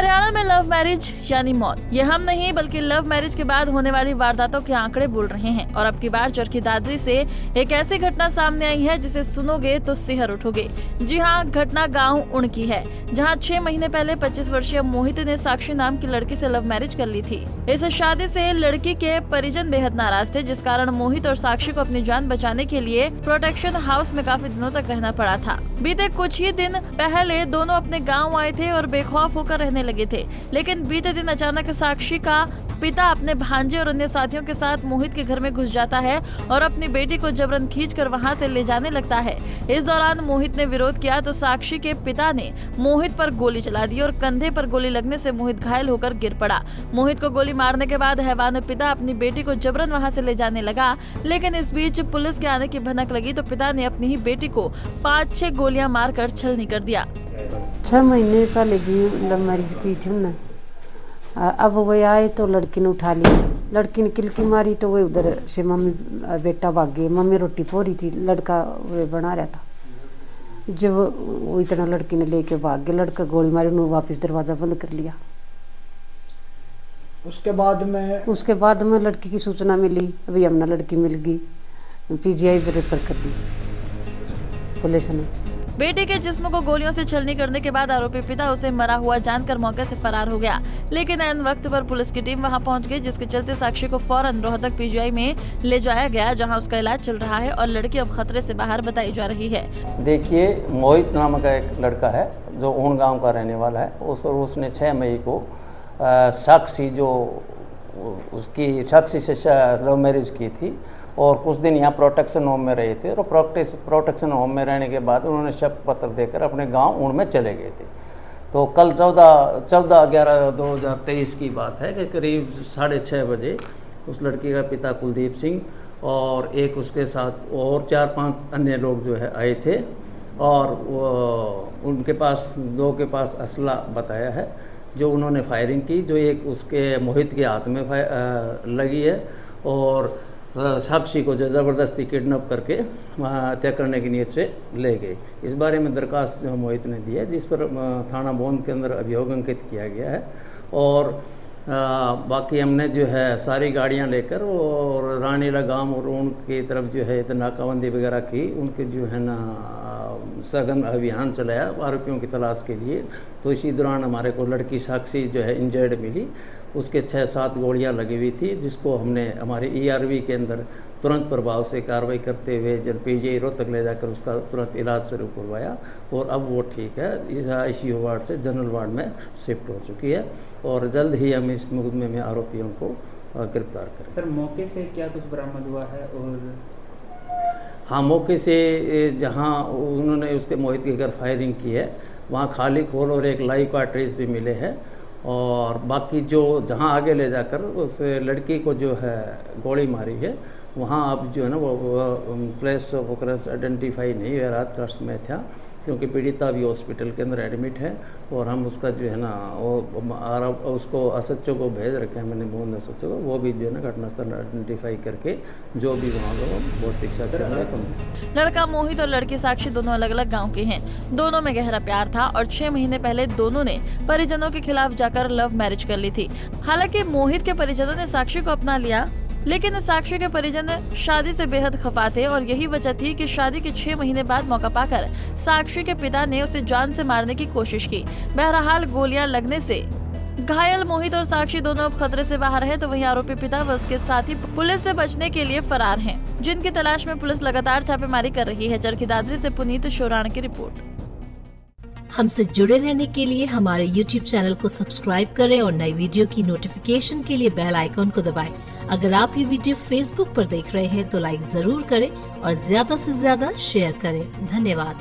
हरियाणा में love marriage यानी मौत, ये हम नहीं बल्कि लव मैरिज के बाद होने वाली वारदातों के आंकड़े बोल रहे हैं। और अब की बार चरखी दादरी से एक ऐसी घटना सामने आई है जिसे सुनोगे तो सिहर उठोगे। जी हाँ, घटना गांव उण की है, जहां 6 महीने पहले 25 वर्षीय मोहित ने साक्षी नाम की लड़की से लव मैरिज कर ली थी। इस शादी से लड़की के परिजन बेहद नाराज थे, जिस कारण मोहित और साक्षी को अपनी जान बचाने के लिए प्रोटेक्शन हाउस में काफी दिनों तक रहना पड़ा था। बीते कुछ ही दिन पहले दोनों अपने गाँव आए थे और बेखौफ होकर रहने लगे थे, लेकिन बीते दिन अचानक साक्षी का पिता अपने भांजे और अन्य साथियों के साथ मोहित के घर में घुस जाता है और अपनी बेटी को जबरन खींचकर वहां से ले जाने लगता है। इस दौरान मोहित ने विरोध किया तो साक्षी के पिता ने मोहित पर गोली चला दी और कंधे पर गोली लगने से मोहित घायल होकर गिर पड़ा। मोहित को गोली मारने के बाद हैवान पिता अपनी बेटी को जबरन वहां से ले जाने लगा, लेकिन इस बीच पुलिस के आने की भनक लगी तो पिता ने अपनी ही बेटी को 5-6 गोलियां मारकर छलनी कर दिया। 6 महीने पहले जी लव मैरिज की थी उन्होंने। अब वो आए तो लड़की ने उठा ली, लड़की ने किलकी मारी तो वो उधर से मम्मी बेटा भाग गए। मम्मी रोटी पो रही थी, लड़का वो बना रहा था। जब वो इतना लड़की ने लेके भाग गए, लड़का गोली मारी, उन्होंने वापस दरवाजा बंद कर लिया। उसके बाद में लड़की की सूचना मिली, अभी हमने लड़की मिल गई, PGI रेफर कर दी पुलिस ने। बेटे के जिस्म को गोलियों से छलनी करने के बाद आरोपी पिता उसे मरा हुआ जानकर मौके से फरार हो गया, लेकिन ऐन वक्त पर पुलिस की टीम वहां पहुंच गई, जिसके चलते साक्षी को फौरन रोहतक PGI में ले जाया गया, जहां उसका इलाज चल रहा है और लड़की अब खतरे से बाहर बताई जा रही है। देखिए, मोहित नाम का एक लड़का है जो ऊण गाँव का रहने वाला है। उसने 6 मई को साक्षी से लव मैरिज की थी और कुछ दिन यहाँ प्रोटेक्शन होम में रहे थे और प्रोटेक्शन होम में रहने के बाद उन्होंने शपथ पत्र देकर अपने गांव ऊण में चले गए थे। तो कल 14/11/2023 की बात है कि करीब 6:30 बजे उस लड़की का पिता कुलदीप सिंह और एक उसके साथ और 4-5 अन्य लोग जो है आए थे और उनके पास 2 के पास असला बताया है, जो उन्होंने फायरिंग की, जो एक उसके मोहित के हाथ में लगी है और साक्षी को जो ज़बरदस्ती किडनैप करके हत्या करने की नीयत से ले गए। इस बारे में दरखास्त जो मोहित ने दी है, जिस पर थाना बोंद के अंदर अभियोग अंकित किया गया है और बाकी हमने जो है सारी गाड़ियां लेकर और रानीला गांव और उनकी तरफ जो है नाकाबंदी वगैरह की, उनके जो है ना सघन अभियान चलाया आरोपियों की तलाश के लिए। तो इसी दौरान हमारे को लड़की साक्षी जो है इंजर्ड मिली, उसके 6-7 गोलियां लगी हुई थी, जिसको हमने हमारे ERV के अंदर तुरंत प्रभाव से कार्रवाई करते हुए PGI रोहतक ले जाकर उसका तुरंत इलाज शुरू करवाया और अब वो ठीक है। इस ICU वार्ड से जनरल वार्ड में शिफ्ट हो चुकी है और जल्द ही हम इस मुकदमे में आरोपियों को गिरफ्तार करें। सर, मौके से क्या कुछ बरामद हुआ है? और हाँ, मौके से जहाँ उन्होंने उसके मोहित के घर फायरिंग की है, वहाँ खाली खोल और एक लाइव कार्ट्रिज भी मिले हैं और बाकी जो जहाँ आगे ले जाकर उस लड़की को जो है गोली मारी है, वहाँ अब जो है ना वो प्लेस ऑफ ऑकरेंस आइडेंटिफाई नहीं हुआ, रात का समय था, क्योंकि पीड़िता भी हॉस्पिटल के अंदर एडमिट है और हम उसका जो है ना वो उसको SHO को भेज रखे हैं, मैंने बोल SHO को, वो भी जो है ना घटनास्थल आइडेंटिफाई करके जो भी वहाँ को भौतिक साक्ष्य। लड़का मोहित और लड़की साक्षी दोनों अलग अलग गांव के हैं। दोनों में गहरा प्यार था और 6 महीने पहले दोनों ने परिजनों के खिलाफ जाकर लव मैरिज कर ली थी। हालांकि मोहित के परिजनों ने साक्षी को अपना लिया, लेकिन साक्षी के परिजन शादी से बेहद खफा थे और यही वजह थी कि शादी के 6 महीने बाद मौका पाकर साक्षी के पिता ने उसे जान से मारने की कोशिश की। बहरहाल गोलियां लगने से घायल मोहित और साक्षी दोनों अब खतरे से बाहर हैं, तो वहीं आरोपी पिता व उसके साथी पुलिस से बचने के लिए फरार हैं, जिनकी तलाश में पुलिस लगातार छापेमारी कर रही है। चरखी दादरी से पुनीत शोराण की रिपोर्ट। हमसे जुड़े रहने के लिए हमारे YouTube चैनल को सब्सक्राइब करें और नई वीडियो की नोटिफिकेशन के लिए बेल आइकॉन को दबाएं। अगर आप ये वीडियो Facebook पर देख रहे हैं तो लाइक जरूर करें और ज्यादा से ज्यादा शेयर करें। धन्यवाद।